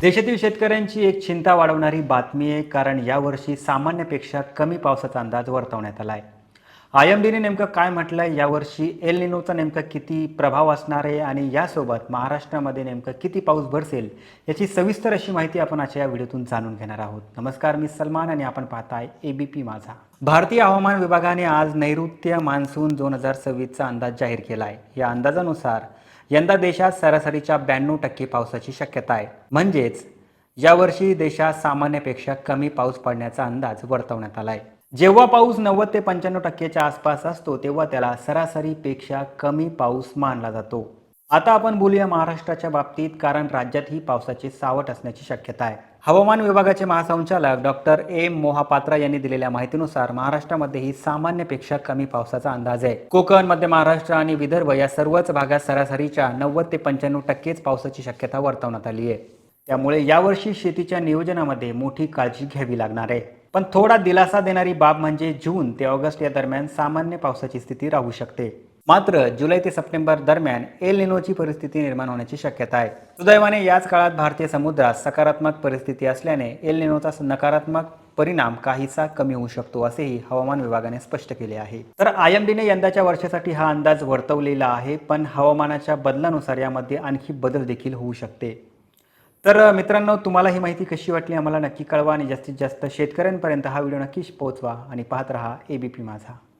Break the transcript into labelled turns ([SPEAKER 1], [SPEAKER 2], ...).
[SPEAKER 1] देशातील शेतकऱ्यांची एक चिंता वाढवणारी बातमी आहे, कारण यावर्षी सामान्यपेक्षा कमी पावसाचा अंदाज वर्तवण्यात आला आहे. आयएमडीने नेमकं काय म्हटलं आहे, यावर्षी एल निनोचा नेमका किती प्रभाव असणार आहे आणि यासोबत महाराष्ट्रामध्ये नेमकं किती पाऊस बरसेल याची सविस्तर अशी माहिती आपण आजच्या या व्हिडिओतून जाणून घेणार आहोत. नमस्कार, मी सलमान आणि आपण पाहताय एबीपी माझा. भारतीय हवामान विभागाने आज नैऋत्य मान्सून 2026चा अंदाज जाहीर केला आहे. या अंदाजानुसार यंदा देशात सरासरीच्या 92% पावसाची शक्यता आहे. म्हणजेच यावर्षी देशात सामान्यपेक्षा कमी पाऊस पडण्याचा अंदाज वर्तवण्यात आला आहे. जेव्हा पाऊस 90 ते 95%च्या आसपास असतो तेव्हा त्याला सरासरीपेक्षा कमी पाऊस मानला जातो. आता आपण बोलूया महाराष्ट्राच्या बाबतीत, कारण राज्यातही पावसाचे सावट असण्याची शक्यता आहे. हवामान विभागाचे महासंचालक डॉक्टर एम मोहापात्रा यांनी दिलेल्या माहितीनुसार महाराष्ट्रामध्येही सामान्यपेक्षा कमी पावसाचा अंदाज आहे. कोकण, मध्य महाराष्ट्र आणि विदर्भ या सर्वच भागात सरासरीच्या 90 ते 95% पावसाची शक्यता वर्तवण्यात आली आहे. त्यामुळे यावर्षी शेतीच्या नियोजनामध्ये मोठी काळजी घ्यावी लागणार आहे. पण थोडा दिलासा देणारी बाब म्हणजे जून ते ऑगस्ट या दरम्यान सामान्य पावसाची स्थिती राहू शकते. मात्र जुलै ते सप्टेंबर दरम्यान एल निनोची परिस्थिती निर्माण होण्याची शक्यता आहे. सुदैवाने याच काळात भारतीय समुद्रात सकारात्मक परिस्थिती असल्याने एल निनोचा नकारात्मक परिणाम काहीसा कमी होऊ शकतो, असेही हवामान विभागाने स्पष्ट केले आहे. तर आयएमडीने यंदाच्या वर्षासाठी हा अंदाज वर्तवलेला आहे, पण हवामानाच्या बदलानुसार यामध्ये आणखी बदल देखील होऊ शकते. तर मित्रांनो, तुम्हाला ही माहिती कशी वाटली आम्हाला नक्की कळवा आणि जास्तीत जास्त शेतकऱ्यांपर्यंत हा व्हिडिओ नक्कीच पोहोचवा आणि पाहत रहा एबीपी माझा.